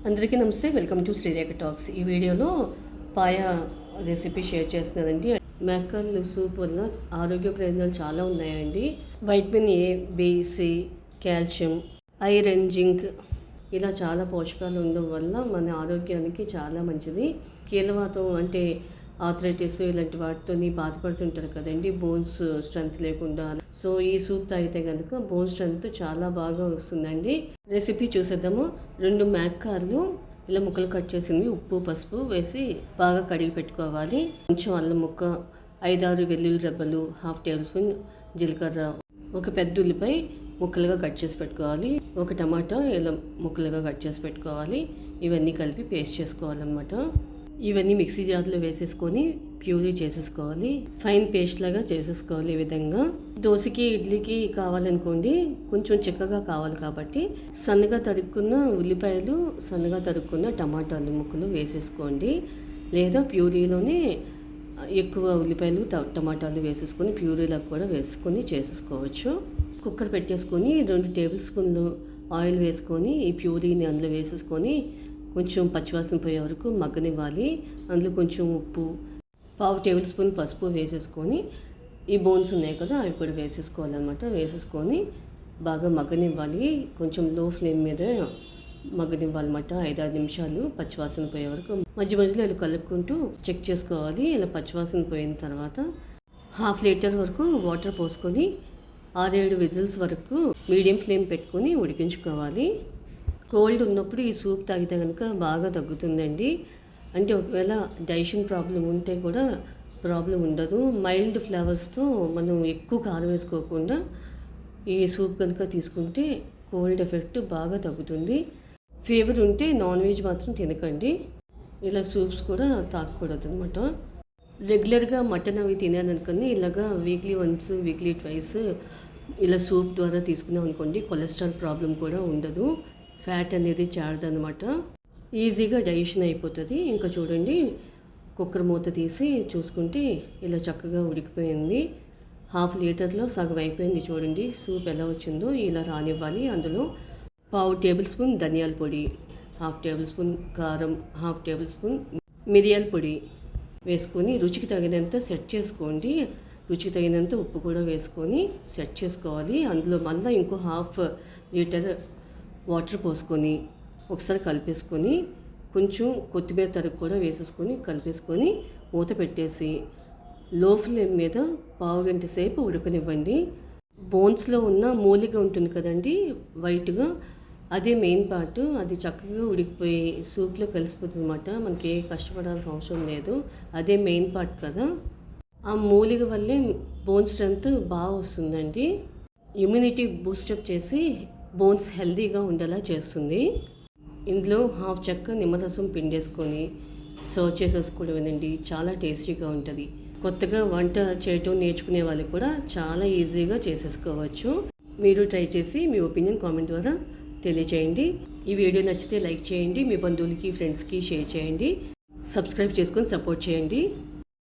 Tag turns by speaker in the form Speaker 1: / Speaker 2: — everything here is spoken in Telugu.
Speaker 1: అందరికీ నమస్తే, వెల్కమ్ టు శ్రీరేఖ టాక్స్. ఈ వీడియోలో పాయ రెసిపీ షేర్ చేస్తున్నానండి. మేకల్ సూప్ వల్ల ఆరోగ్య ప్రయోజనాలు చాలా ఉన్నాయండి. Vitamin A, B, C, calcium, iron, zinc ఇలా చాలా పోషకాలు ఉండడం వల్ల మన ఆరోగ్యానికి చాలా మంచిది. కీళ్ళవాతం అంటే ఆర్థరైటిస్ ఇలాంటి వాటితో బాధపడుతుంటారు కదండి, బోన్స్ స్ట్రెంత్ లేకుండా. సో ఈ సూప్ తాగితే కనుక బోన్ స్ట్రెంత్ చాలా బాగా వస్తుందండి. రెసిపీ చూసేద్దాము. 2 మేకార్లు ఇలా ముక్కలు కట్ చేసింది ఉప్పు పసుపు వేసి బాగా కడిగి పెట్టుకోవాలి. కొంచెం అల్లం ముక్క, 5-6 వెల్లుల్లి రెబ్బలు, 1/2 టేబుల్ స్పూన్ జీలకర్ర, ఒక పెద్ద ఉల్లిపాయ ముక్కలుగా కట్ చేసి పెట్టుకోవాలి. ఒక టమాటా ఇలా ముక్కలుగా కట్ చేసి పెట్టుకోవాలి. ఇవన్నీ కలిపి పేస్ట్ చేసుకోవాలన్నమాట. ఇవన్నీ మిక్సీ జార్లో వేసేసుకొని ప్యూరీ చేసేసుకోవాలి. ఫైన్ పేస్ట్ లాగా చేసేసుకోవాలి. ఈ విధంగా దోశకి ఇడ్లీకి కావాలనుకోండి, కొంచెం చిక్కగా కావాలి కాబట్టి సన్నగా తరుక్కున్న ఉల్లిపాయలు, సన్నగా తరుక్కున్న టమాటాలు ముక్కలు వేసేసుకోండి. లేదా ప్యూరీలోనే ఎక్కువ ఉల్లిపాయలు టమాటాలు వేసేసుకొని ప్యూరీలకు కూడా వేసుకొని చేసేసుకోవచ్చు. కుక్కర్ పెట్టేసుకొని 2 టేబుల్ స్పూన్లు ఆయిల్ వేసుకొని ఈ ప్యూరీని అందులో వేసేసుకొని కొంచెం పచ్చివాసన పోయే వరకు మగ్గనివ్వాలి. అందులో కొంచెం ఉప్పు, 1/2 టేబుల్ స్పూన్ పసుపు వేసేసుకొని ఈ బోన్స్ ఉన్నాయి కదా అవి కూడా వేసేసుకోవాలన్నమాట. వేసేసుకొని బాగా మగ్గనివ్వాలి. కొంచెం లో ఫ్లేమ్ మీద మగ్గనివ్వాలన్నమాట. 5-6 నిమిషాలు పచ్చివాసన పోయే వరకు మధ్య మధ్యలో ఇలా కలుపుకుంటూ చెక్ చేసుకోవాలి. ఇలా పచ్చివాసన పోయిన తర్వాత 1/2 లీటర్ వరకు వాటర్ పోసుకొని 6-7 విజిల్స్ వరకు మీడియం ఫ్లేమ్ పెట్టుకొని ఉడికించుకోవాలి. కోల్డ్ ఉన్నప్పుడు ఈ సూప్ తాగితే కనుక బాగా తగ్గుతుందండి. అంటే ఒకవేళ డైజెషన్ ప్రాబ్లం ఉంటే కూడా ప్రాబ్లం ఉండదు. మైల్డ్ ఫ్లేవర్స్తో మనం ఎక్కువ కారం వేసుకోకుండా ఈ సూప్ కనుక తీసుకుంటే కోల్డ్ ఎఫెక్ట్ బాగా తగ్గుతుంది. ఫీవర్ ఉంటే నాన్ వెజ్ మాత్రం తినకండి. ఇలా సూప్స్ కూడా తాగకూడదు అనమాట. రెగ్యులర్గా మటన్ అవి తినాలనుకుని ఇలాగా వీక్లీ వన్స్, వీక్లీ ట్వైస్ ఇలా సూప్ ద్వారా తీసుకున్నాం అనుకోండి, కొలెస్ట్రాల్ ప్రాబ్లం కూడా ఉండదు. ఫ్యాట్ అనేది చారదనమాట. ఈజీగా డైజెషన్ అయిపోతుంది. ఇంకా చూడండి, కుక్కర్ మూత తీసి చూసుకుంటే ఇలా చక్కగా ఉడికిపోయింది. 1/2 లీటర్లో సగం అయిపోయింది. చూడండి సూప్ ఎలా వచ్చిందో. ఇలా రానివ్వాలి. అందులో 1/2 టేబుల్ స్పూన్ ధనియాల పొడి, 1/2 టేబుల్ స్పూన్ కారం, 1/2 టేబుల్ స్పూన్ మిరియాల పొడి వేసుకొని రుచికి తగినంత సెట్ చేసుకోండి. రుచికి తగినంత ఉప్పు కూడా వేసుకొని సెట్ చేసుకోవాలి. అందులో మళ్ళీ ఇంకో 1/2 లీటర్ వాటర్ పోసుకొని ఒకసారి కలిపేసుకొని కొంచెం కొత్తిమీర తరుగు కూడా వేసేసుకొని కలిపేసుకొని మూత పెట్టేసి లో ఫ్లేమ్ మీద 1/2 గంట సేపు ఉడకనివ్వండి. బోన్స్లో ఉన్న మూలిక ఉంటుంది కదండి వైట్గా, అదే మెయిన్ పార్ట్. అది చక్కగా ఉడికిపోయి సూప్లో కలిసిపోతుంది అన్నమాట. మనకి ఏ కష్టపడాల్సిన అవసరం లేదు. అదే మెయిన్ పార్ట్ కదా. ఆ మూలిక వల్లే బోన్ స్ట్రెంత్ బాగా వస్తుందండి. ఇమ్యూనిటీ బూస్టప్ చేసి బోన్స్ హెల్తీగా ఉండేలా చేస్తుంది. ఇందులో 1/2 చెక్క నిమ్మరసం పిండేసుకొని సర్వ్ చేసేసుకోవడమేనండి. చాలా టేస్టీగా ఉంటుంది. కొత్తగా వంట చేయటం నేర్చుకునే వాళ్ళకి కూడా చాలా ఈజీగా చేసేసుకోవచ్చు. మీరు ట్రై చేసి మీ ఒపీనియన్ కామెంట్ ద్వారా తెలియచేయండి. ఈ వీడియో నచ్చితే లైక్ చేయండి. మీ బంధువులకి, ఫ్రెండ్స్కి షేర్ చేయండి. సబ్స్క్రైబ్ చేసుకొని సపోర్ట్ చేయండి.